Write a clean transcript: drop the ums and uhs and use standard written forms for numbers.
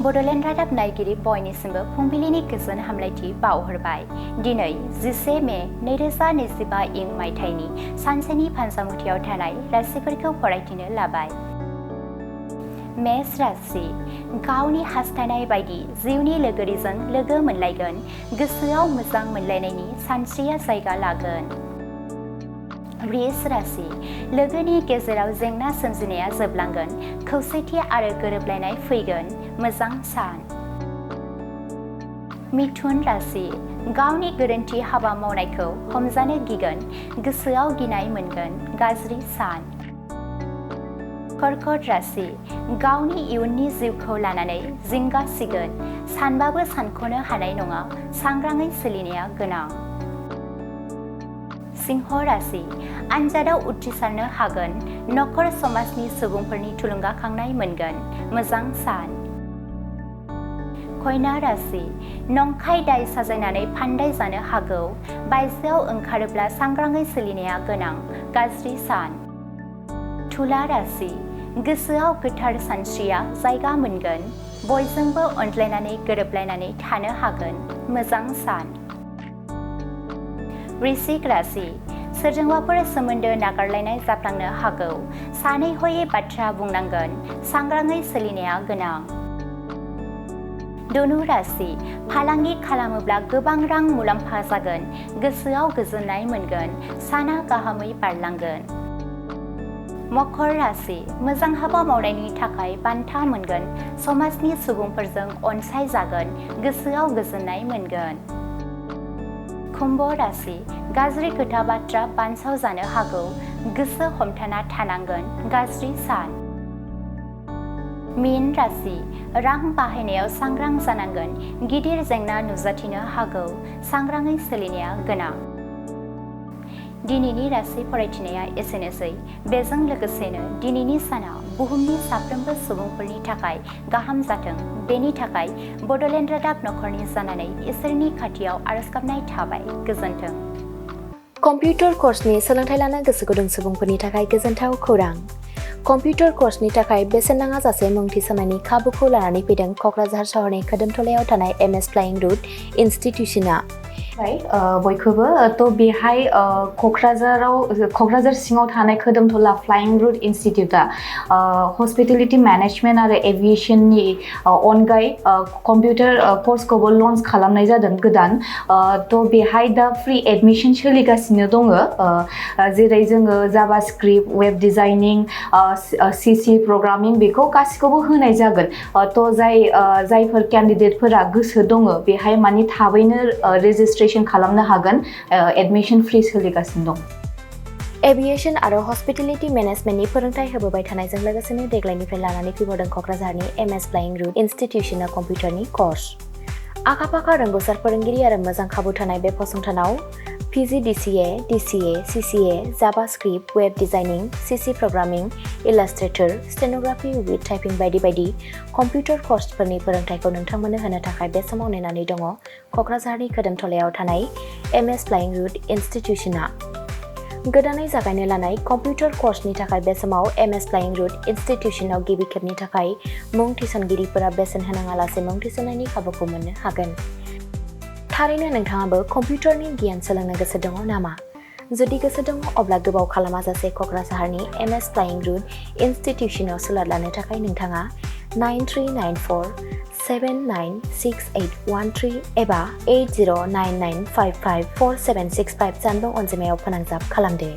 बड'लेण्ड रादाब नायगिरि बयनिसिमबो फुंबिलिनि गोजोन हामलायथि बावहरबाय। दिनै 10 मे 2025 इं मायथाइनि सानसेनि फानजामुथियाव थानाय राशिफोरखौ फरायथिनो लाबाय। मेष राशि गावनि हास्थायनाय बायदि जिउनि लोगोरिजों लोगो मोनलायगोन। गोसोआव मोजां मोनलायनायनि सानस्रिया जायगा लागोन। वृष राशि लोगोनि गेजेराव जेंना सोमजिनाया जोबलांगोन। खौसेथि आरो गोरोबलायनाय फैगोन। मोजां सान। मिथुन राशि गावनि गोरोन्थि हाबा मावनायखौ हमजानो गिगोन। गोसोआव गिनाय मोनगोन। गाज्रि सान। कर्कट राशि गावनि इयुननि जिउखौ लानानै जिंगा सिगोन। सानबाबो सानख'नो हानाय नङा। सांग्राङै सोलिनाया गोनां। सिंह राशि आनजादाव उथ्रिसारनो हागोन। नखर समाजनि सुबुंफोरनि थुलुंगाखांनाय मोनगोन। मोजां सान। कन्या राशि नंखाय दाय साजायनानै फान्दाय जानो हागौ। बायजोआव ओंखारोब्ला सांग्राङै सोलिनाया गोनां। गाज्रि सान। तुला राशि गोसोआव गोथार सानस्रिया जायगा मोनगोन। बयजोंबो अनज्लायनानै गोरोबलायनानै थानो हागोन। मोजां सान। वृश्चिक राशि सोरजोंबाफोर सोमोन्दो नागारलायनाय जाफ्लांनो हागौ। सानै हयै बाथ्रा बुंनांगोन। सांग्राङै सोलिनाया गोनां। धनु राशि फालांगि खालामोब्ला गोबां रां मुलाम्फा जागोन। गोसोआव गोजोननाय मोनगोन। साना गाहामै बारलांगोन। मकर राशि मोजां हाबा मावनायनि थाखाय बान्था मोनगोन। समाजनि सुबुंफोरजों अनसायजागोन। गोसोआव गोजोननाय मोनगोन। कुम्भ राशि गाज्रि खोथा बाथ्रा बानसाव जानो हागौ। गोसो हमथाना थानांगोन। गाज्रि सान। मीन राशि रां बाहायनायाव सांग्रां जानांगोन। गिदिर जेंना नुजाथिनो हागौ। सांग्राङै सोलिनाया गोनां। दिनैनि राशि फरायथिनाया एसेनोसै। बेजों लोगोसेनो दिनैनि साना बुहुमनि साफ्रोमबो सुबुंफोरनि थाखाय गाहाम जाथों। बेनि थाखाय बड'लेण्ड रादाब नखरनि जानानै इसोरनि खाथियाव आरज गाबनाय थाबाय। गोजोन्थों। कम्पिउटार कर्सनि सोलोंथाइ लानो गोसो गुदुं सुबुंफोरनि थाखाय गोजोनथाव खौरां। कम्पिउटार कर्सनि थाखाय बेसेन नाङा जासे मुं थिसननायनि खाबुखौ लानानै फैदों क'क्राझार सहरनि खोदोमथलायाव थानाय MS फ्लाइं रुट इनस्टिट्यूशना। बयखौबो थ' बेहाय क'क्राझार सिङाव थानाय खोदोमथला फ्लाइं रुट इनस्टिट्यूटआ हस्पिटेलिटी मेनेजमेन्ट आरो एभिएशननि अनगायै कम्पिउटार कर्सखौबो लन्च खालामनाय जादों गोदान। थ' बेहाय दा फ्रि एडमिशन सोलिगासिनो दङ। जेरै जोङो JavaScript, web designing, CC programming बेखौ गासिखौबो होनाय जागोन। थ' जायफोर केन्डिडेटफोरा गोसो दङ बेहाय माने थाबैनो रेजिस्ट्रेशन खालामनो हागोन। एडमिशन फ्रि सोलिगासिनो दं। एभिएशन आरो हस्पिटेलिटी मेनेजमेन्टनि फोरोंथाय होबोबाय थानायजों लोगोसेनो देग्लायनिफ्राय लानानै फैबावदों क'क्राझारनि MS फ्लाइं रुट इनस्टिट्यूशना कम्पिउटारनि कर्स। आखा-फाखा रोंग'सार फोरोंगिरि आरो मोजां खाबु थानाय बे फसंथानाव PGDCA, DCA, CCA, JavaScript, web designing, CC programming, illustrator, stenography with typing बायदि बायदि कम्पिउटार कर्सफोरनि फोरोंथायखौ नोंथांमोननो होनो थाखाय बे समाव नेनानै दङ क'क्राझारनि खोदोमथलायाव थानाय MS फ्लाइं रुट इनस्टिट्यूशना। गोदानै जागायनो लानाय कम्पिउटार कर्सनि थाखाय बे समाव MS फ्लाइं रुट इनस्टिट्यूशनाव गिबि खेबनि थाखाय मुं थिसनगिरिफोरा बेसेन होनाङालासे मुं थिसननायनि खाबुखौ मोननो हागोन। थारैनो नोंथाङाबो कम्पिउटारनि गियान सोलोंनो गोसो दङ नामा? जुदि गोसो दङ अब्ला गोबाव खालामाजासे क'क्राझारनि MS फ्लाइं रुट इनस्टिट्यूशनाव सोलों लानो थाखाय नोंथाङा 9394 796813 एबा 8099554765 जानबुं अनजिमायाव फोनांजाब खालामदो।